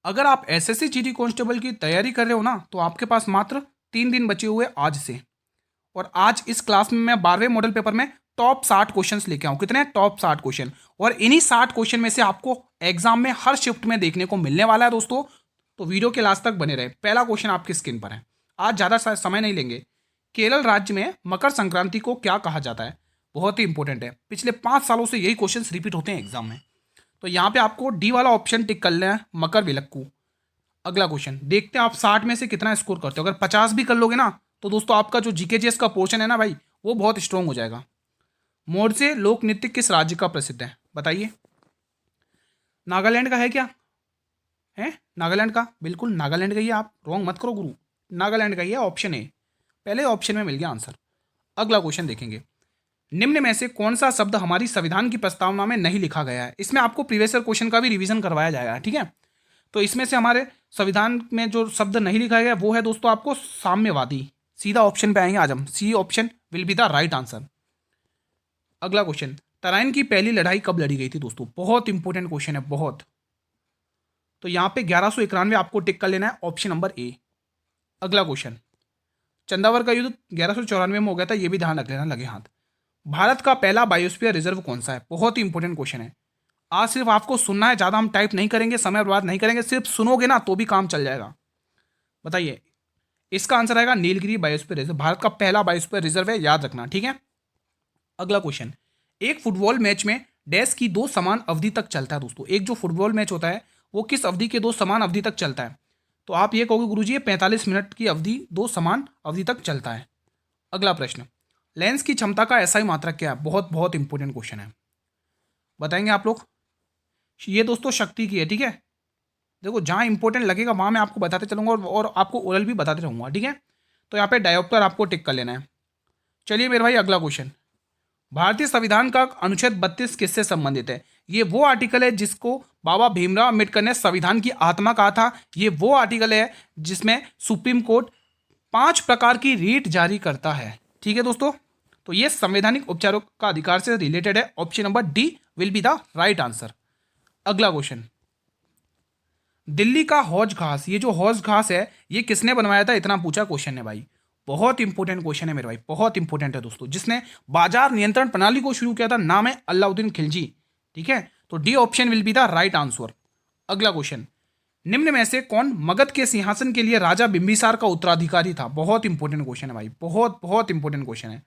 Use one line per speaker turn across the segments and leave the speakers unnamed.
अगर आप SSC GD constable की तैयारी कर रहे हो ना, तो आपके पास मात्र 3 दिन बचे हुए आज से। और आज इस क्लास में मैं 12वें मॉडल पेपर में टॉप 60 क्वेश्चंस लेके आऊँ। कितने? Top 60 question. और इन्हीं 60 क्वेश्चन में से आपको एग्जाम में हर शिफ्ट में देखने को मिलने वाला है दोस्तों। तो वीडियो के लास्ट तक बने रहे। पहला क्वेश्चन आपकी स्क्रीन पर है। आज ज़्यादा समय नहीं लेंगे। केरल राज्य में मकर संक्रांति को क्या कहा जाता है? बहुत ही इंपॉर्टेंट है। पिछले 5 सालों से यही क्वेश्चन रिपीट होते हैं एग्जाम में। तो यहाँ पे आपको डी वाला ऑप्शन टिक कर लेना है, मकर विलक्कू। अगला क्वेश्चन देखते हैं आप 60 में से कितना स्कोर करते हो। अगर 50 भी कर लोगे ना, तो दोस्तों आपका जो जीकेजीएस का पोर्शन है ना भाई, वो बहुत स्ट्रांग हो जाएगा। मोरसे लोक नृत्य किस राज्य का प्रसिद्ध है? बताइए। नागालैंड का है क्या? है नागालैंड का? बिल्कुल नागालैंड का ही है। आप रॉन्ग मत करो गुरु। नागालैंड का ही है, ऑप्शन ए। पहले ऑप्शन में मिल गया आंसर। अगला क्वेश्चन देखेंगे। निम्न में से कौन सा शब्द हमारी संविधान की प्रस्तावना में नहीं लिखा गया है? इसमें आपको प्रीवियस ईयर क्वेश्चन का भी रिवीजन करवाया जाएगा, ठीक है। तो इसमें से हमारे संविधान में जो शब्द नहीं लिखा गया वो है दोस्तों आपको साम्यवादी। सीधा ऑप्शन पे आएंगे आज हम। C option will be the right answer. अगला क्वेश्चन। तराइन की पहली लड़ाई कब लड़ी गई थी दोस्तों? बहुत इंपॉर्टेंट क्वेश्चन है, बहुत। तो यहाँ पे 1191 आपको टिक कर लेना है, ऑप्शन नंबर ए। अगला क्वेश्चन। चंदावर का युद्ध 1194 में हो गया था, ये भी ध्यान रख लेना, लगे हाथ। भारत का पहला बायोस्फीयर रिजर्व कौन सा है? बहुत ही इंपॉर्टेंट क्वेश्चन है। आज सिर्फ आपको सुनना है, ज़्यादा हम टाइप नहीं करेंगे, समय बर्बाद नहीं करेंगे, सिर्फ सुनोगे ना तो भी काम चल जाएगा। बताइए। इसका आंसर आएगा नीलगिरी बायोस्फीयर रिजर्व। भारत का पहला बायोस्फीयर रिजर्व है, याद रखना, ठीक है। अगला क्वेश्चन। एक फुटबॉल मैच में डैश की 2 समान अवधि तक चलता है दोस्तों। एक जो फुटबॉल मैच होता है वो किस अवधि के 2 समान अवधि तक चलता है? तो आप ये कहोगे गुरुजी ये 45 मिनट की अवधि 2 समान अवधि तक चलता है। अगला प्रश्न। लेंस की क्षमता का एसआई मात्रक क्या है? बहुत बहुत इंपॉर्टेंट क्वेश्चन है, बताएंगे आप लोग। ये दोस्तों शक्ति की है, ठीक है। देखो जहाँ इंपॉर्टेंट लगेगा वहाँ मैं आपको बताते चलूंगा और आपको ओरल भी बताते रहूंगा, ठीक है। तो यहाँ पे डायोप्टर आपको टिक कर लेना है। चलिए मेरे भाई अगला क्वेश्चन। भारतीय संविधान का अनुच्छेद 32 किससे संबंधित है? ये वो आर्टिकल है जिसको बाबा भीमराव अम्बेडकर ने संविधान की आत्मा कहा था। ये वो आर्टिकल है जिसमें सुप्रीम कोर्ट 5 प्रकार की रीट जारी करता है, ठीक है दोस्तों। तो ये संवैधानिक उपचारों का अधिकार से रिलेटेड है। Option number D will be the right answer. अगला क्वेश्चन। दिल्ली का हौज घास, ये जो हौज घास है ये किसने बनवाया था? इतना पूछा क्वेश्चन है भाई। बहुत इंपॉर्टेंट क्वेश्चन है मेरे भाई, बहुत इंपॉर्टेंट है दोस्तों। जिसने बाजार नियंत्रण प्रणाली को शुरू किया था नाम है अलाउद्दीन खिलजी, ठीक है। तो D option will be the right answer. अगला क्वेश्चन। निम्न में से कौन मगध के सिंहासन के लिए राजा बिंबिसार का उत्तराधिकारी था? बहुत इंपॉर्टेंट क्वेश्चन है भाई, बहुत बहुत इंपॉर्टेंट क्वेश्चन है।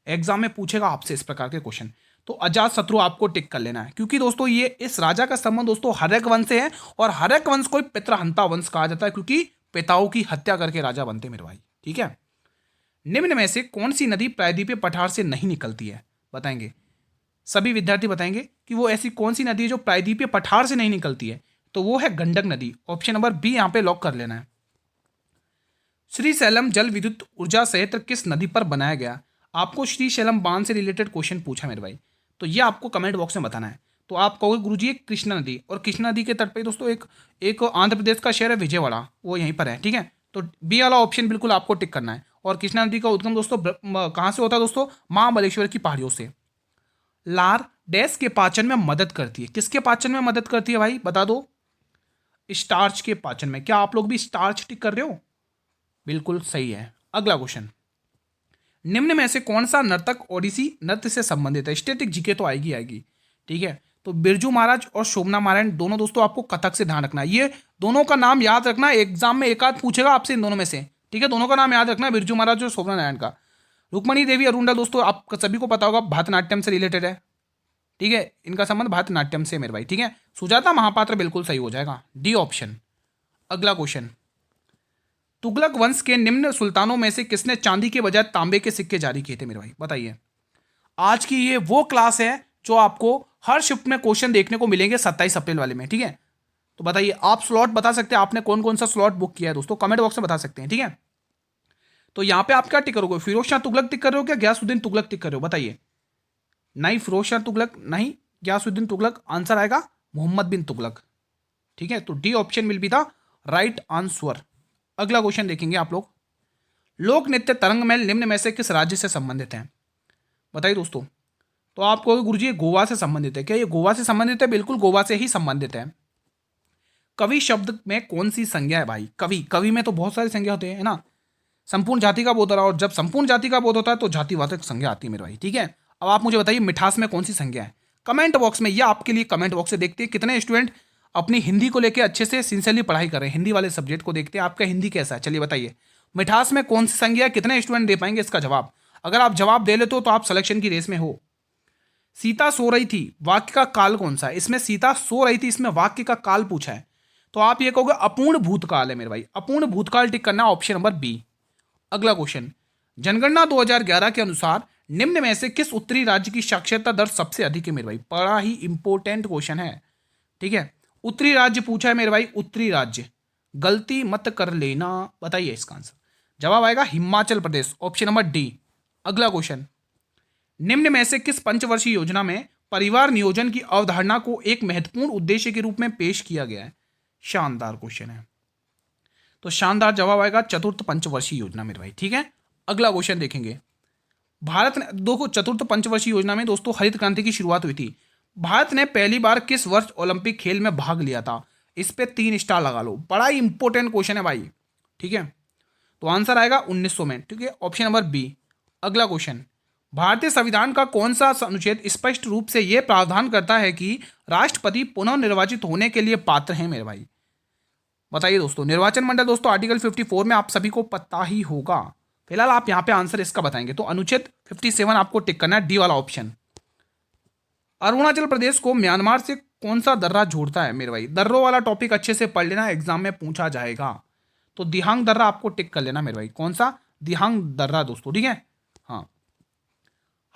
एग्जाम में पूछेगा आपसे इस प्रकार के क्वेश्चन। तो अजात शत्रु आपको टिक कर लेना है, क्योंकि दोस्तों ये इस राजा का संबंध दोस्तों हर्यक वंश से है। और हर्यक वंश को पितृहंता वंश कहा जाता है, क्योंकि पिताओं की हत्या करके राजा बनते मेरे भाई, ठीक है। निम्न में से कौन सी नदी प्रायद्वीपीय पठार से नहीं निकलती है? बताएंगे सभी विद्यार्थी, बताएंगे कि वो ऐसी कौन सी नदी है जो प्रायद्वीपीय पठार से नहीं निकलती है। तो वो है गंडक नदी। ऑप्शन नंबर बी यहां पे लॉक कर लेना है। श्रीशैलम जल विद्युत ऊर्जा संयंत्र किस नदी पर बनाया गया? आपको श्रीशैलम बांध से रिलेटेड क्वेश्चन पूछा मेरे भाई, तो ये आपको कमेंट बॉक्स में बताना है। तो आप कहोगे गुरुजी ये कृष्णा नदी, और कृष्णा नदी के तट पे दोस्तों एक एक आंध्र प्रदेश का शहर है विजयवाड़ा, वो यहीं पर है, ठीक है। तो बी वाला ऑप्शन बिल्कुल आपको टिक करना है। और कृष्णा नदी का उद्गम दोस्तों कहाँ से होता है दोस्तों? महाबलेश्वर की पहाड़ियों से। लार डैश के पाचन में मदद करती है? किसके पाचन में मदद करती है भाई, बता दो। स्टार्च के पाचन में। क्या आप लोग भी स्टार्च टिक कर रहे हो? बिल्कुल सही है। अगला क्वेश्चन। निम्न में से कौन सा नर्तक ओडिसी नृत्य से संबंधित है? स्टैटिक जीके तो आएगी आएगी, ठीक है। तो बिरजू महाराज और शोभना नारायण दोनों दोस्तों आपको कथक से ध्यान रखना है। ये दोनों का नाम याद रखना, एग्जाम में एक आध पूछेगा आपसे इन दोनों में से, ठीक है। दोनों का नाम याद रखना है, बिरजू महाराज और शोभना नारायण का। रुक्मणी देवी अरुंडा दोस्तों आप सभी को पता होगा भरतनाट्यम से रिलेटेड है, ठीक है। इनका संबंध भरतनाट्यम से मेरे भाई, ठीक है। सुजाता महापात्र बिल्कुल सही हो जाएगा, डी ऑप्शन। अगला क्वेश्चन। तुगलक वंश के निम्न सुल्तानों में से किसने चांदी के बजाय तांबे के सिक्के जारी किए थे मेरे भाई? बताइए। आज की ये वो क्लास है जो आपको हर शिफ्ट में क्वेश्चन देखने को मिलेंगे 27 अप्रैल वाले में, ठीक है। तो बताइए आप स्लॉट बता सकते हैं, आपने कौन कौन सा स्लॉट बुक किया है दोस्तों, कमेंट बॉक्स में बता सकते हैं, ठीक है। तो यहां पे आप क्या टिक करोगे? फिरोज शाह तुगलक टिक कर रहे हो क्या गयासुद्दीन तुगलक टिक कर रहे हो? बताइए। नहीं फिरोज शाह तुगलक नहीं, गयासुद्दीन तुगलक। आंसर आएगा मोहम्मद बिन तुगलक, ठीक है। तो D option will be the right answer. अगला क्वेश्चन देखेंगे आप लोग। लोक नृत्य तरंगमैल निम्न में से किस राज्य से संबंधित है? बताइए दोस्तों। तो आप कहोगे गुरुजी ये गोवा से संबंधित है क्या? ये गोवा से संबंधित है, बिल्कुल गोवा से ही संबंधित है। कवि शब्द में कौन सी संज्ञा है भाई? कवि, कवि में तो बहुत सारी संज्ञा होते हैं, है ना। संपूर्ण जाति का बोध हो रहा है, और जब संपूर्ण जाति का बोध होता है तो जातिवाचक संज्ञा आती है मेरे भाई, ठीक है। अब आप मुझे बताइए मिठास में कौन सी संज्ञा है? कमेंट बॉक्स में, या आपके लिए कमेंट बॉक्स से देखते हैं कितने स्टूडेंट अपनी हिंदी को लेकर अच्छे से सिंसियरली पढ़ाई कर रहे हैं। हिंदी वाले सब्जेक्ट को देखते हैं आपका हिंदी कैसा है, चलिए बताइए मिठास में कौन सी संज्ञा है, कितने स्टूडेंट दे पाएंगे इसका जवाब? अगर आप जवाब दे लेते हो तो आप सिलेक्शन की रेस में हो। सीता सो रही थी, वाक्य का काल कौन सा है? इसमें सीता सो रही थी, इसमें वाक्य का काल पूछा है, तो आप ये कहोगे अपूर्ण भूतकाल है मेरे भाई। अपूर्ण भूतकाल टिक करना, ऑप्शन नंबर बी। अगला क्वेश्चन, जनगणना 2011 के अनुसार निम्न में से किस उत्तरी राज्य की साक्षरता दर सबसे अधिक है मेरे भाई? बड़ा ही इंपॉर्टेंट क्वेश्चन है, ठीक है। उत्तरी राज्य पूछा है मेरे भाई, उत्तरी राज्य, गलती मत कर लेना। बताइए इसका आंसर, जवाब आएगा Himachal Pradesh, option number D. अगला क्वेश्चन, निम्न में से किस पंचवर्षीय योजना में परिवार नियोजन की अवधारणा को एक महत्वपूर्ण उद्देश्य के रूप में पेश किया गया है? शानदार क्वेश्चन है, तो शानदार जवाब आएगा चतुर्थ पंचवर्षीय योजना मेरे भाई, ठीक है। अगला क्वेश्चन देखेंगे, भारत ने दो चतुर्थ पंचवर्षीय योजना में दोस्तों हरित क्रांति की शुरुआत हुई थी। भारत ने पहली बार किस वर्ष ओलंपिक खेल में भाग लिया था? इस पे 3 स्टार लगा लो, बड़ा ही इंपॉर्टेंट क्वेश्चन है भाई, ठीक है। तो आंसर आएगा 1900 में, ठीक है, ऑप्शन नंबर बी। अगला क्वेश्चन, भारतीय संविधान का कौन सा अनुच्छेद स्पष्ट रूप से यह प्रावधान करता है कि राष्ट्रपति पुनः निर्वाचित होने के लिए पात्र हैं मेरे भाई? बताइए दोस्तों, निर्वाचन मंडल दोस्तों आर्टिकल 54 में आप सभी को पता ही होगा। फिलहाल आप यहां पे आंसर इसका बताएंगे, तो अनुच्छेद 57 आपको टिक करना है, डी वाला ऑप्शन। अरुणाचल प्रदेश को म्यांमार से कौन सा दर्रा जोड़ता है मेरे भाई? दर्रों वाला टॉपिक अच्छे से पढ़ लेना, एग्जाम में पूछा जाएगा। तो दिहांग दर्रा आपको टिक कर लेना मेरे भाई, कौन सा? दिहांग दर्रा दोस्तों, ठीक है। हाँ,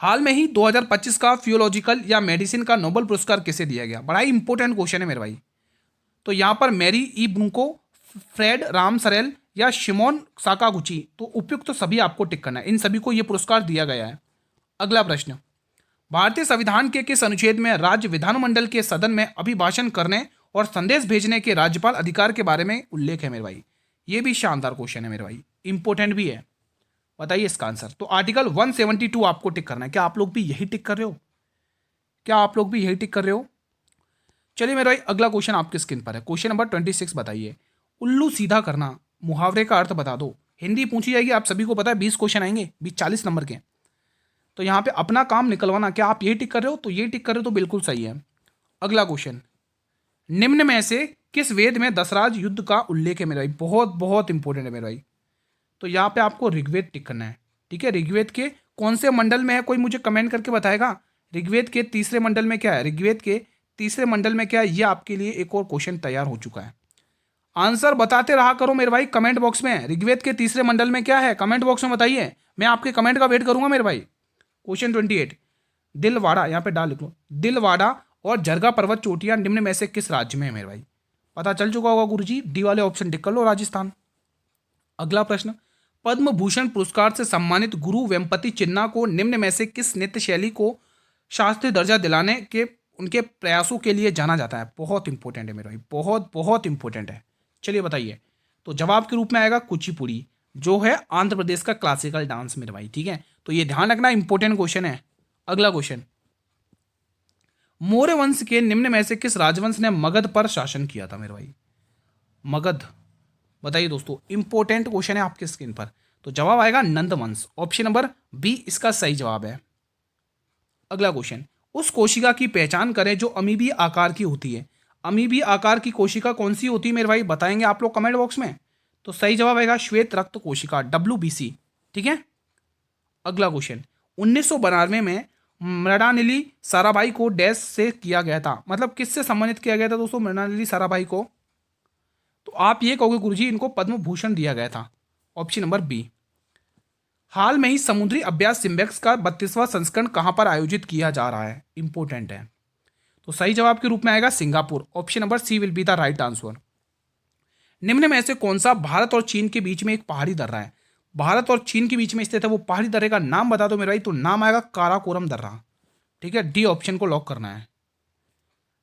हाल में ही 2025 का फियोलॉजिकल या मेडिसिन का नोबेल पुरस्कार किसे दिया गया? बड़ा ही इंपॉर्टेंट क्वेश्चन है मेरे भाई। तो यहां पर मैरी ई ब्रूको, फ्रेड रामसरेल या शिमोन साकागुची, तो उपयुक्त तो सभी आपको टिक करना है, इन सभी को यह पुरस्कार दिया गया है। अगला प्रश्न, भारतीय संविधान के किस अनुच्छेद में राज्य विधानमंडल के सदन में अभिभाषण करने और संदेश भेजने के राज्यपाल अधिकार के बारे में उल्लेख है मेरे भाई? ये भी शानदार क्वेश्चन है मेरे भाई, इंपॉर्टेंट भी है। बताइए इसका आंसर, तो आर्टिकल 172 आपको टिक करना है। क्या आप लोग भी यही टिक कर रहे हो? क्या आप लोग भी यही टिक कर रहे हो? चलिए मेरे भाई, अगला क्वेश्चन आपके स्क्रीन पर है, क्वेश्चन नंबर 26। बताइए, उल्लू सीधा करना मुहावरे का अर्थ बता दो। हिंदी पूछी जाएगी, आप सभी को पता है 20 क्वेश्चन आएंगे, 40 नंबर के। तो यहाँ पे अपना काम निकलवाना, क्या आप ये टिक कर रहे हो? तो ये टिक कर रहे हो तो बिल्कुल सही है। अगला क्वेश्चन, निम्न में से किस वेद में दशराज युद्ध का उल्लेख है मेरे भाई? बहुत बहुत इंपॉर्टेंट है मेरे भाई। तो यहाँ पे आपको ऋग्वेद टिक करना है, ठीक है। ऋग्वेद के कौन से मंडल में है, कोई मुझे कमेंट करके बताएगा? ऋग्वेद के तीसरे मंडल में क्या है? ऋग्वेद के तीसरे मंडल में क्या है? ये आपके लिए एक और क्वेश्चन तैयार हो चुका है। आंसर बताते रहा करो मेरे भाई कमेंट बॉक्स में, ऋग्वेद के तीसरे मंडल में क्या है कमेंट बॉक्स में बताइए, मैं आपके कमेंट का वेट करूंगा मेरे भाई। क्वेश्चन 28, दिलवाड़ा, यहाँ पे डाल लिख लो, दिलवाड़ा और जरगा पर्वत चोटियां निम्न में से किस राज्य में है मेरे भाई? पता चल चुका होगा गुरुजी, डी वाले ऑप्शन टिक कर लो, राजस्थान। अगला प्रश्न, पद्म भूषण पुरस्कार से सम्मानित गुरु वेम्पति चिन्ना को निम्न में से किस नृत्य शैली को शास्त्रीय दर्जा दिलाने के उनके प्रयासों के लिए जाना जाता है? बहुत इंपॉर्टेंट है मेरे भाई, बहुत बहुत इंपॉर्टेंट है। चलिए बताइए, तो जवाब के रूप में आएगा कुचिपुड़ी, जो है आंध्र प्रदेश का क्लासिकल डांस मेरे भाई, ठीक है। तो ये ध्यान रखना, इंपॉर्टेंट क्वेश्चन है। अगला क्वेश्चन, मौर्य वंश के निम्न में से किस राजवंश ने मगध पर शासन किया था मेरे भाई? मगध, बताइए दोस्तों, इंपॉर्टेंट क्वेश्चन है आपके स्क्रीन पर। तो जवाब आएगा नंद वंश, ऑप्शन नंबर बी इसका सही जवाब है। अगला क्वेश्चन, उस कोशिका की पहचान करें जो अमीबी आकार की होती है। अमीबी आकार की कोशिका कौन सी होती है मेरे भाई? बताएंगे आप लोग कमेंट बॉक्स में। तो सही जवाब आएगा श्वेत रक्त कोशिका, WBC, ठीक है। अगला क्वेश्चन, 1992 में मृणालिनी साराभाई को डैश से किया गया था, मतलब किससे सम्मानित किया गया था दोस्तों मृणालिनी साराभाई को? तो आप ये कहोगे गुरुजी इनको पद्म भूषण दिया गया था, ऑप्शन नंबर बी। हाल में ही समुद्री अभ्यास सिम्बेक्स का 32वां संस्करण कहां पर आयोजित किया जा रहा है? इंपॉर्टेंट है। तो सही जवाब के रूप में आएगा Singapore, option number C will be the right answer. निम्न में से कौन सा भारत और चीन के बीच में एक पहाड़ी दर्रा है? भारत और चीन के बीच में स्थित है, वो पहाड़ी दर्रे का नाम बता दो मेरे भाई। तो नाम आएगा काराकोरम दर्रा, ठीक है, डी ऑप्शन को लॉक करना है।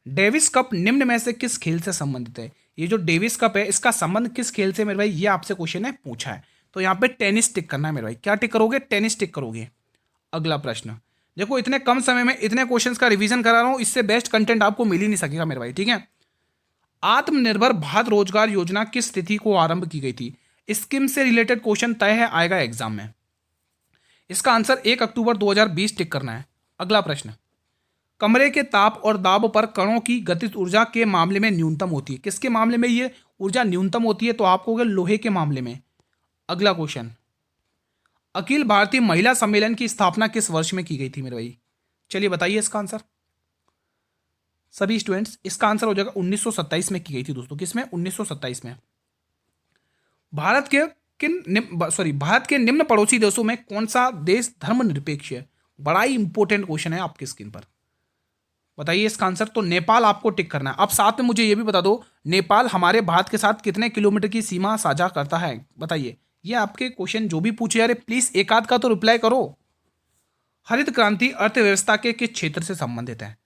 डेविस कप निम्न में से किस खेल से संबंधित है? ये जो डेविस कप है इसका संबंध किस खेल से मेरे भाई, ये आपसे क्वेश्चन है पूछा है। तो यहाँ पे टेनिस टिक करना है मेरे भाई, क्या टिक करोगे? टेनिस टिक करोगे। अगला प्रश्न, देखो इतने कम समय में इतने क्वेश्चंस का रिवीजन करा रहा हूं, इससे बेस्ट कंटेंट आपको मिल ही नहीं सकेगा मेरे भाई, ठीक है। आत्मनिर्भर भारत रोजगार योजना किस तिथि को आरंभ की गई थी? स्कीम से रिलेटेड क्वेश्चन तय है, आएगा एग्जाम में। इसका आंसर 1 अक्टूबर 2020 टिक करना है। अगला प्रश्न, कमरे के ताप और दाब पर कणों की गतिज ऊर्जा के मामले में न्यूनतम होती है। किसके मामले में ये ऊर्जा न्यूनतम होती है? तो आपको होगा लोहे के मामले में। अगला क्वेश्चन, अखिल भारतीय महिला सम्मेलन की स्थापना किस वर्ष में की गई थी मेरे भाई? चलिए बताइए इसका आंसर सभी स्टूडेंट्स। इसका आंसर हो जाएगा 1927 में की गई थी दोस्तों। किसमें? 1927 में। भारत के भारत के निम्न पड़ोसी देशों में कौन सा देश धर्मनिरपेक्ष है? बड़ा ही इंपॉर्टेंट क्वेश्चन है आपके स्क्रीन पर। बताइए इसका आंसर। तो नेपाल आपको टिक करना है। अब साथ में मुझे ये भी बता दो, नेपाल हमारे भारत के साथ कितने किलोमीटर की सीमा साझा करता है? बताइए। ये आपके क्वेश्चन जो भी पूछे जा रहे, प्लीज एक आध का तो रिप्लाई करो। हरित क्रांति अर्थव्यवस्था के किस क्षेत्र से संबंधित है?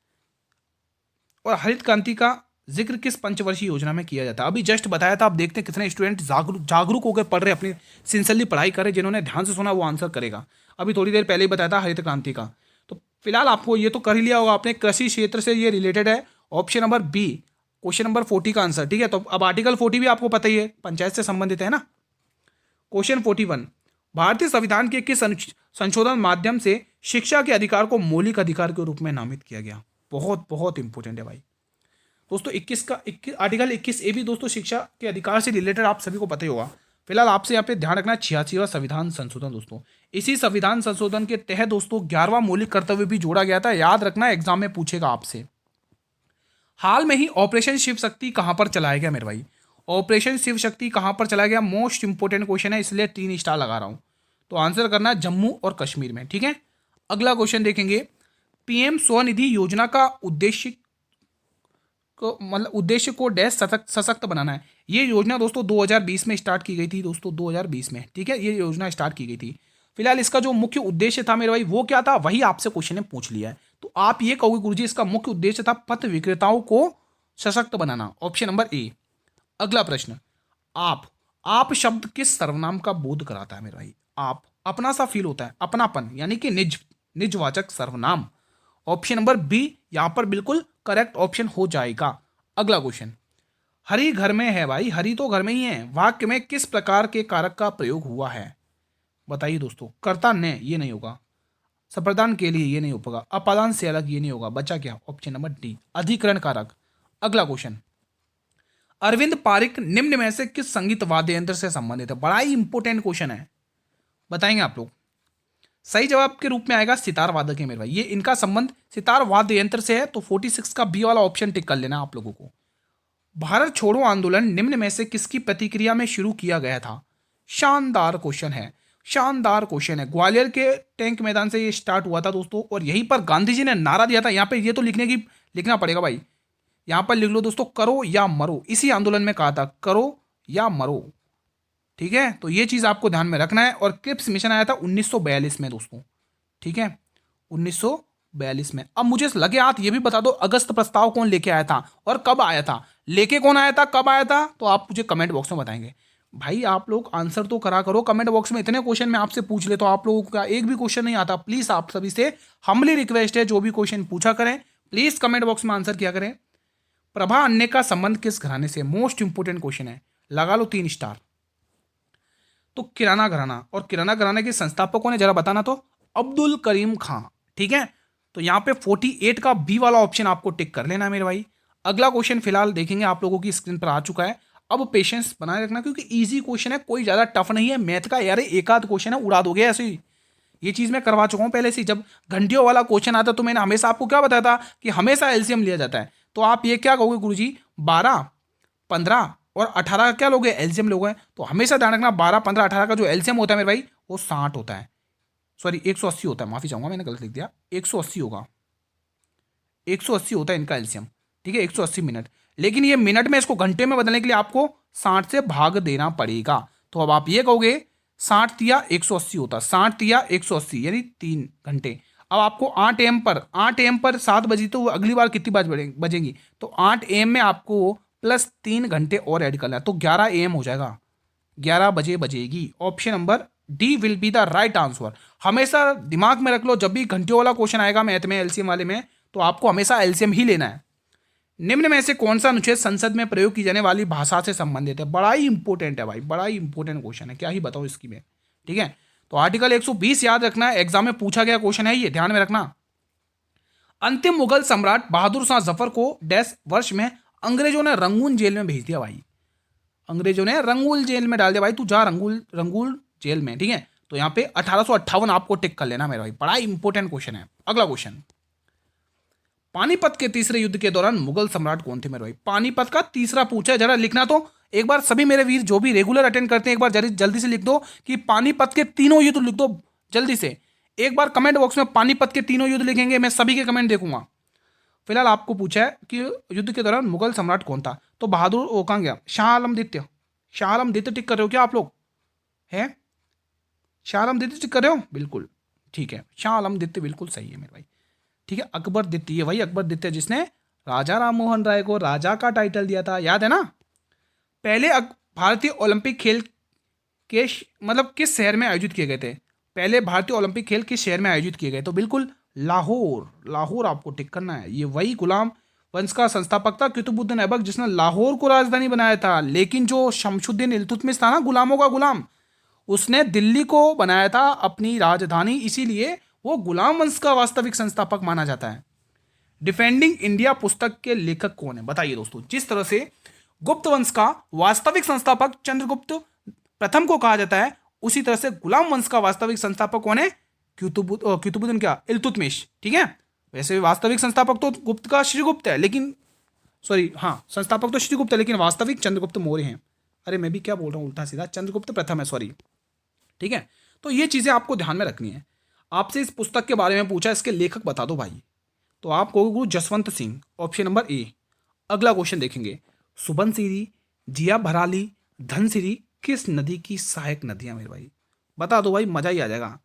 और हरित क्रांति का जिक्र किस पंचवर्षीय योजना में किया जाता है? अभी जस्ट बताया था। आप देखते हैं कितने स्टूडेंट जागरूक होकर पढ़ रहे, अपनी सिंसियरली पढ़ाई कर रहे। जिन्होंने ध्यान से सुना वो आंसर करेगा। अभी थोड़ी देर पहले ही बताया था हरित क्रांति का। तो फिलहाल आपको ये तो कर ही लिया होगा आपने, कृषि क्षेत्र से ये रिलेटेड है। Option number B question number 40 का आंसर। ठीक है, तो अब आर्टिकल 40 भी आपको पता ही है, पंचायत से संबंधित है ना। क्वेश्चन 41, भारतीय संविधान के किस संशोधन माध्यम से शिक्षा के अधिकार को मौलिक अधिकार के रूप में नामित किया गया? बहुत बहुत इंपॉर्टेंट है भाई दोस्तों। 21 आर्टिकल 21 ए भी दोस्तों शिक्षा के अधिकार से रिलेटेड आप सभी को पता ही होगा। फिलहाल आपसे यहाँ पे ध्यान रखना 86वां संविधान संशोधन दोस्तों। इसी संविधान संशोधन के तहत दोस्तों 11वां मौलिक कर्तव्य भी जोड़ा गया था। याद रखना, एग्जाम में पूछेगा आपसे। हाल में ही ऑपरेशन शिव शक्ति कहां पर चलाया गया मेरे भाई? ऑपरेशन शिव शक्ति कहां पर चलाया गया? मोस्ट इंपोर्टेंट क्वेश्चन है, इसलिए 3 स्टार लगा रहा हूं। तो आंसर करना है जम्मू और कश्मीर में। ठीक है, अगला क्वेश्चन देखेंगे। पीएम स्वनिधि योजना का उद्देश्य को डैश सशक्त बनाना है। ये योजना दोस्तों 2020 में स्टार्ट की गई थी दोस्तों, 2020 में। ठीक है, ये योजना स्टार्ट की गई थी। फिलहाल इसका जो मुख्य उद्देश्य था मेरे भाई वो क्या था, वही आपसे क्वेश्चन ने पूछ लिया है। तो आप ये कहोगे गुरुजी इसका मुख्य उद्देश्य था पथ विक्रेताओं को सशक्त बनाना। Option number A. अगला प्रश्न, आप शब्द किस सर्वनाम का बोध कराता है मेरे भाई? आप अपना सा फील होता है, अपनापन, यानी कि निजवाचक सर्वनाम। ऑप्शन नंबर बी यहां पर बिल्कुल करेक्ट ऑप्शन हो जाएगा। अगला क्वेश्चन, हरी घर में है भाई, हरी तो घर में ही है। वाक्य में किस प्रकार के कारक का प्रयोग हुआ है? बताइए दोस्तों। कर्ता ने, ये नहीं होगा। संप्रदान के लिए, ये नहीं हो पाएगा। अपादान से अलग, ये नहीं होगा। बचा क्या? ऑप्शन नंबर डी, अधिकरण कारक। अगला क्वेश्चन, अरविंद पारिक निम्न में से किस संगीत वाद्य यंत्र से संबंधित है? बड़ा ही इंपॉर्टेंट क्वेश्चन है, बताएंगे आप लोग। सही जवाब के रूप में आएगा सितार वादक है मेरे भाई। ये इनका संबंध सितार वाद्य यंत्र से है। तो 46 का बी वाला ऑप्शन टिक कर लेना आप लोगों को। भारत छोड़ो आंदोलन निम्न में से किसकी प्रतिक्रिया में शुरू किया गया था? शानदार क्वेश्चन है, शानदार क्वेश्चन है। ग्वालियर के टैंक मैदान से ये स्टार्ट हुआ था दोस्तों, और यहीं पर गांधी जी ने नारा दिया था। यहाँ पे ये तो लिखना पड़ेगा भाई। यहाँ पर लिख लो दोस्तों, करो या मरो। इसी आंदोलन में कहा था करो या मरो। ठीक है, तो ये चीज आपको ध्यान में रखना है। और क्रिप्स मिशन आया था 1942 में दोस्तों। ठीक है, 1942 में। अब मुझे लगे आप ये भी बता दो, अगस्त प्रस्ताव कौन लेके आया था और कब आया था? लेके कौन आया था, कब आया था? तो आप मुझे कमेंट बॉक्स में बताएंगे। भाई आप लोग आंसर तो करा करो कमेंट बॉक्स में। इतने क्वेश्चन मैं आपसे पूछ ले तो आप लोगों का एक भी क्वेश्चन नहीं आता। प्लीज आप सभी से हम्बली रिक्वेस्ट है, जो भी क्वेश्चन पूछा करें प्लीज कमेंट बॉक्स में आंसर किया करें। प्रभा अन्य का संबंध किस घराने से? मोस्ट इंपोर्टेंट क्वेश्चन है, लगा लो 3 स्टार। तो किराना घराना, और किराना घराने के संस्थापक कौन है जरा बताना तो? अब्दुल करीम खां। ठीक है, तो यहां पे 48 का बी वाला ऑप्शन आपको टिक कर लेना है मेरे भाई। अगला क्वेश्चन फिलहाल देखेंगे, आप लोगों की स्क्रीन पर आ चुका है। अब पेशेंस बनाए रखना, क्योंकि इजी क्वेश्चन है, कोई ज्यादा टफ नहीं है मैथ का। यार एक आध क्वेश्चन है, उड़ा दोगे ऐसे ही। ये चीज मैं करवा चुका हूं पहले से। जब घंटियों वाला क्वेश्चन आता तो मैंने हमेशा आपको क्या बताया था कि हमेशा एलसीएम लिया जाता है। तो आप ये क्या कहोगे गुरुजी, 12, 15 और 18 का क्या लोगे? एलसीएम लोगे। तो हमेशा ध्यान रखना 12, 15, 18 का जो एलसीएम होता है मेरे भाई वो 60 होता है। सॉरी 180 होता है, माफी चाहूंगा मैंने गलत लिख दिया। 180 होगा, 180 होता है इनका एलसीएम। ठीक है, 180 मिनट। लेकिन ये मिनट में इसको घंटे में बदलने के लिए आपको 60 से भाग देना पड़ेगा। तो अब आप ये कहोगे 60 तिया 180 होता, 60 तिया 180 यानी 3 घंटे। अब आपको 8 AM पर 7 बजी, तो अगली बार कितनी बजेंगी? तो 8 AM में आपको प्लस 3 घंटे और ऐड करना है, तो 11 AM हो जाएगा, 11 बजे बजेगी। Option number D will be the right answer. हमेशा दिमाग में रख लो, जब भी घंटियों वाला क्वेश्चन आएगा मैथ में एलसीएम वाले में, तो आपको हमेशा एलसीएम ही लेना है। निम्न में से कौन सा अनुच्छेद संसद में प्रयोग की जाने वाली भाषा से संबंधित है? बड़ा ही इंपॉर्टेंट है भाई, बड़ा ही इंपॉर्टेंट क्वेश्चन है, क्या ही बताओ इसकी में। ठीक है, तो आर्टिकल 120 याद रखना है, एग्जाम में पूछा गया क्वेश्चन है ये, ध्यान में रखना। अंतिम मुगल सम्राट बहादुर शाह जफर को डैश वर्ष में अंग्रेजों ने रंगून जेल में भेज दिया भाई। अंग्रेजों ने रंगूल जेल में डाल दिया भाई, तू जा रंगूल रंगूल जेल में। ठीक है, तो यहाँ पे 1858 आपको टिक कर लेना मेरे भाई, बड़ा इंपॉर्टेंट क्वेश्चन है। अगला क्वेश्चन, पानीपत के तीसरे युद्ध के दौरान मुगल सम्राट कौन थे मेरे भाई? पानीपत का तीसरा पूछा है, जरा लिखना तो एक बार सभी मेरे वीर जो भी रेगुलर अटेंड करते हैं, एक बार जल्दी से लिख दो कि पानीपत के तीनों युद्ध लिख दो जल्दी से। एक बार कमेंट बॉक्स में पानीपत के तीनों युद्ध लिखेंगे, मैं सभी के कमेंट देखूंगा। फिलहाल आपको पूछा है कि युद्ध के दौरान मुगल सम्राट कौन था, तो बहादुर वो कहाँ गया, शाह आलम द्वितीय। शाह आलम द्वितीय टिक कर रहे हो क्या आप लोग? है शाह आलम द्वितीय टिक कर रहे हो? बिल्कुल ठीक है, शाह आलम द्वितीय बिल्कुल सही है मेरे भाई। ठीक है, अकबर द्वितीय, वही अकबर द्वितीय जिसने राजा राम मोहन राय को राजा का टाइटल दिया था, याद है ना। पहले भारतीय ओलंपिक खेल के मतलब किस शहर में आयोजित किए गए थे? पहले भारतीय ओलंपिक खेल किस शहर में आयोजित किए गए? तो बिल्कुल लाहौर, लाहौर आपको टिक करना है। ये वही गुलाम वंश का संस्थापक था कुतुबुद्दीन ऐबक, जिसने लाहौर को राजधानी बनाया था। लेकिन जो शमशुद्दीन इल्तुतमिश था ना, गुलामों का गुलाम, उसने दिल्ली को बनाया था अपनी राजधानी, इसीलिए वो गुलाम वंश का वास्तविक संस्थापक माना जाता है। डिफेंडिंग इंडिया पुस्तक के लेखक कौन है? बताइए दोस्तों। जिस तरह से गुप्त वंश का वास्तविक संस्थापक चंद्रगुप्त प्रथम को कहा जाता है, उसी तरह से गुलाम वंश का वास्तविक संस्थापक कौन है? कुतुबुद्दीन क्या, इल्तुतमिश। ठीक है, वैसे वास्तविक संस्थापक तो गुप्त का श्रीगुप्त है, लेकिन सॉरी हाँ, संस्थापक तो श्रीगुप्त है, लेकिन वास्तविक चंद्रगुप्त मौर्य हैं। अरे मैं भी क्या बोल रहा हूँ उल्टा सीधा, चंद्रगुप्त प्रथम है, सॉरी। ठीक है, तो ये चीज़ें आपको ध्यान में रखनी है। आपसे इस पुस्तक के बारे में पूछा, इसके लेखक बता दो भाई, तो आप कहोगे गुरु Jaswant Singh, option number A. अगला क्वेश्चन देखेंगे, सुबनसिरी, जिया भराली, धनसिरी किस नदी की सहायक नदियां मेरे भाई? बता दो भाई, मजा ही आ जाएगा।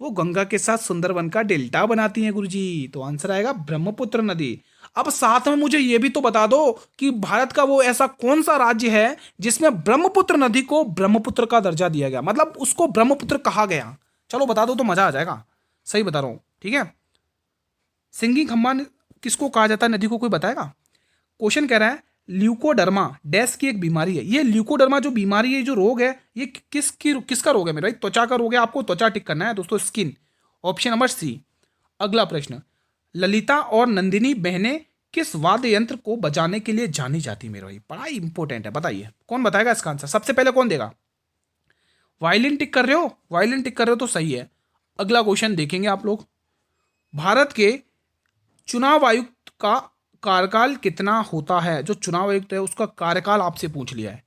वो गंगा के साथ सुंदरवन का डेल्टा बनाती हैं गुरुजी, तो आंसर आएगा ब्रह्मपुत्र नदी। अब साथ में मुझे ये भी तो बता दो कि भारत का वो ऐसा कौन सा राज्य है जिसमें ब्रह्मपुत्र नदी को ब्रह्मपुत्र का दर्जा दिया गया, मतलब उसको ब्रह्मपुत्र कहा गया। चलो बता दो तो मजा आ जाएगा, सही बता रहा हूं। ठीक है, सिंगिंग खम्बा किसको कहा जाता है नदी को, कोई बताएगा? क्वेश्चन कह रहा है ल्यूकोडर्मा डैश की एक बीमारी है। ये ल्यूकोडर्मा जो बीमारी है, जो रोग है, ये किसका रोग है मेरे भाई? त्वचा का रोग है, आपको त्वचा टिक करना है दोस्तों, स्किन, ऑप्शन नंबर सी। अगला प्रश्न, ललिता और नंदिनी बहनें किस वाद्य यंत्र को बजाने के लिए जानी जाती है मेरे भाई? बड़ा इंपॉर्टेंट है, बताइए कौन बताएगा इसका आंसर, सबसे पहले कौन देगा? वायलिन टिक कर रहे हो? वायलिन टिक कर रहे हो तो सही है। अगला क्वेश्चन देखेंगे आप लोग, भारत के चुनाव आयुक्त का कार्यकाल कितना होता है? जो चुनाव आयुक्त है उसका कार्यकाल आपसे पूछ लिया है।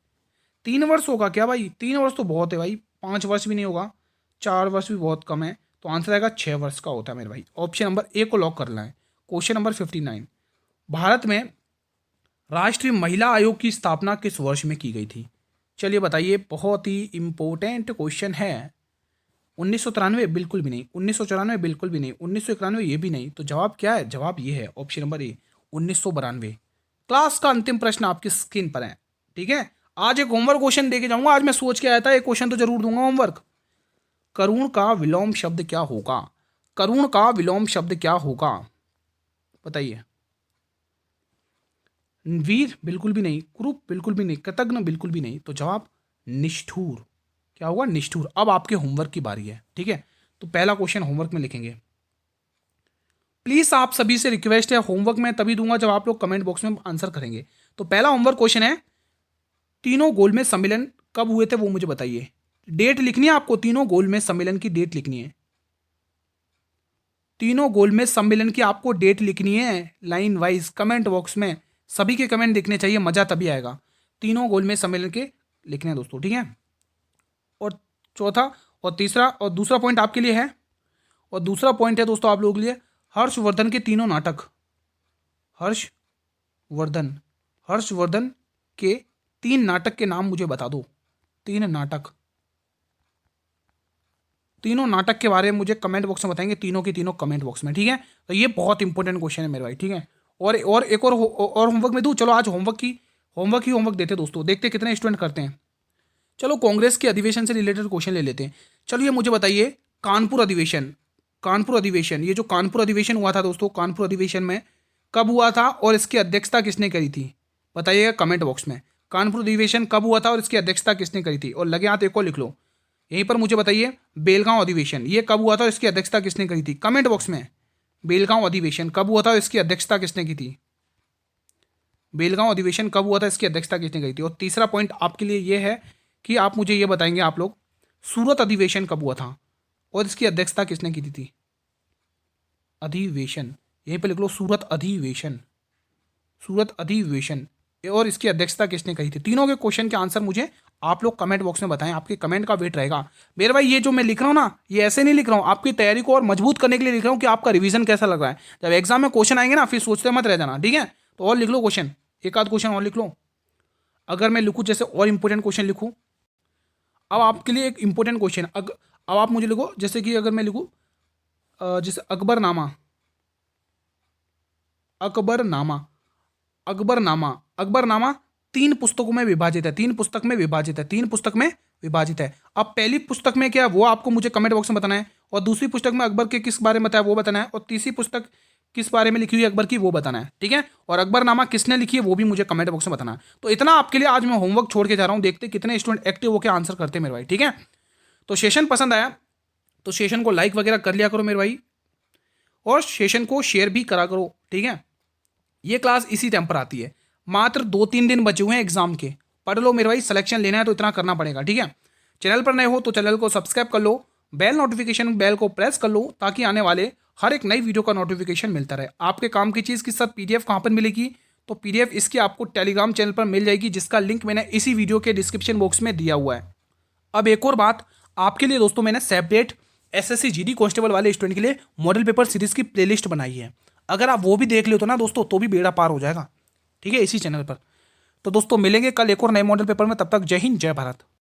3 वर्ष होगा क्या भाई? 3 वर्ष तो बहुत है भाई, 5 वर्ष भी नहीं होगा, 4 वर्ष भी बहुत कम है, तो आंसर आएगा 6 वर्ष का होता है मेरे भाई। ऑप्शन नंबर ए को लॉक करना है। क्वेश्चन नंबर 59, भारत में राष्ट्रीय महिला आयोग की स्थापना किस वर्ष में की गई थी? चलिए बताइए, बहुत ही इंपॉर्टेंट क्वेश्चन है। 1993? बिल्कुल भी नहीं। 1994? बिल्कुल भी नहीं। 1991? ये भी नहीं। तो जवाब क्या है? जवाब ये है, ऑप्शन नंबर ए, 1992। क्लास का अंतिम प्रश्न आपकी स्क्रीन पर है। ठीक है, आज एक होमवर्क क्वेश्चन देके जाऊंगा, आज मैं सोच के आया था एक क्वेश्चन तो जरूर दूंगा होमवर्क। करुण का विलोम शब्द क्या होगा? करुण का विलोम शब्द क्या होगा बताइए। वीर? बिल्कुल भी नहीं। कुरूप? बिल्कुल भी नहीं। कृतघ्न? बिल्कुल भी नहीं। तो जवाब निष्ठुर। क्या होगा? निष्ठुर। अब आपके होमवर्क की बारी है। ठीक है, तो पहला क्वेश्चन होमवर्क में लिखेंगे। प्लीज आप सभी से रिक्वेस्ट है, होमवर्क मैं तभी दूंगा जब आप लोग कमेंट बॉक्स में आंसर करेंगे। तो पहला होमवर्क क्वेश्चन है, तीनों गोलमेज सम्मेलन कब हुए थे वो मुझे बताइए। डेट लिखनी है आपको, तीनों गोलमेज सम्मेलन की डेट लिखनी है। तीनों गोलमेज सम्मेलन की आपको डेट लिखनी है लाइन वाइज, कमेंट बॉक्स में सभी के कमेंट दिखने चाहिए, मजा तभी आएगा। तीनों गोलमेज सम्मेलन के लिखने हैं दोस्तों। ठीक है, और चौथा और तीसरा और दूसरा पॉइंट आपके लिए है, और दूसरा पॉइंट है दोस्तों आप लोगों के लिए, हर्षवर्धन के तीनों नाटक। हर्षवर्धन के 3 नाटक के नाम मुझे बता दो। 3 नाटक, तीनों नाटक के बारे में मुझे कमेंट बॉक्स में बताएंगे, तीनों के तीनों कमेंट बॉक्स में। ठीक है, तो ये बहुत इंपॉर्टेंट क्वेश्चन है मेरे भाई। ठीक है, और एक और होमवर्क में दूँ? चलो आज होमवर्क देते दोस्तों, देखते कितने स्टूडेंट करते हैं। चलो कांग्रेस के अधिवेशन से रिलेटेड क्वेश्चन ले लेते हैं। चलो ये मुझे बताइए, कानपुर अधिवेशन, ये जो कानपुर अधिवेशन हुआ था दोस्तों, कानपुर अधिवेशन में कब हुआ था और इसकी अध्यक्षता किसने करी थी? बताइएगा कमेंट बॉक्स में। कानपुर अधिवेशन कब हुआ था और इसकी अध्यक्षता किसने करी थी? और लगे हाथ एक और लिख लो यहीं पर, मुझे बताइए बेलगांव अधिवेशन ये कब हुआ था और इसकी अध्यक्षता किसने करी थी? कमेंट बॉक्स में बेलगांव अधिवेशन कब हुआ था और इसकी अध्यक्षता किसने की थी? बेलगांव अधिवेशन कब हुआ था, इसकी अध्यक्षता किसने करी थी? और तीसरा पॉइंट आपके लिए ये है कि आप मुझे ये बताएंगे आप लोग, सूरत अधिवेशन कब हुआ था और इसकी अध्यक्षता किसने की थी? अधिवेशन यहीं पे लिख लो, सूरत अधिवेशन, सूरत अधिवेशन और इसकी अध्यक्षता किसने कही थी? तीनों के क्वेश्चन के आंसर मुझे आप लोग कमेंट बॉक्स में बताएं, आपके कमेंट का वेट रहेगा मेरे भाई। ये जो मैं लिख रहा हूँ ना, ये ऐसे नहीं लिख रहा हूँ, आपकी तैयारी को और मजबूत करने के लिए लिख रहा हूँ कि आपका रिवीजन कैसा लग रहा है। जब एग्जाम में क्वेश्चन आएंगे ना, फिर सोचते मत रह जाना, ठीक है? तो और लिख लो क्वेश्चन, एक आध क्वेश्चन और लिख लो। अगर मैं लिखूँ जैसे और इंपॉर्टेंट क्वेश्चन लिखूँ, अब आपके लिए एक इंपॉर्टेंट क्वेश्चन, अब आप मुझे लिखो जैसे कि अगर मैं लिखूँ जैसे अकबरनामा, अकबरनामा, अकबरनामा, अकबरनामा तीन पुस्तकों में विभाजित है, तीन पुस्तक में विभाजित है, तीन पुस्तक में विभाजित है। अब पहली पुस्तक में क्या है वो आपको मुझे कमेंट बॉक्स में बताना है, और दूसरी पुस्तक में अकबर के किस बारे में बताया वो बताना है, और तीसरी पुस्तक किस बारे में लिखी हुई है अकबर की वो बताना है, ठीक है? और अकबरनामा किसने लिखी है वो भी मुझे कमेंट बॉक्स में बताना है। तो इतना आपके लिए आज मैं होमवर्क छोड़ के जा रहा हूँ, देखते कितने स्टूडेंट एक्टिव होकर आंसर करते हैं मेरे भाई, ठीक है? तो सेशन पसंद आया तो सेशन को लाइक वगैरह कर लिया करो मेरे भाई, और सेशन को शेयर भी करा करो, ठीक है? ये क्लास इसी टाइम पर आती है, मात्र 2-3 दिन बचे हुए हैं एग्जाम के, पढ़ लो मेरे भाई, सिलेक्शन लेना है तो इतना करना पड़ेगा, ठीक है? चैनल पर नए हो तो चैनल को सब्सक्राइब कर लो, बेल नोटिफिकेशन बेल को प्रेस कर लो, ताकि आने वाले हर एक नई वीडियो का नोटिफिकेशन मिलता रहे। आपके काम की चीज़ की सर पीडीएफ कहाँ पर मिलेगी? तो पीडीएफ इसकी आपको टेलीग्राम चैनल पर मिल जाएगी, जिसका लिंक मैंने इसी वीडियो के डिस्क्रिप्शन बॉक्स में दिया हुआ है। अब एक और बात आपके लिए दोस्तों, मैंने सेपरेट एसएससी जीडी कांस्टेबल वाले स्टूडेंट के लिए मॉडल पेपर सीरीज की प्लेलिस्ट बनाई है, अगर आप वो भी देख लो तो ना दोस्तों, तो भी बेड़ा पार हो जाएगा, ठीक है, इसी चैनल पर। तो दोस्तों मिलेंगे कल एक और नए मॉडल पेपर में, तब तक जय हिंद जय भारत।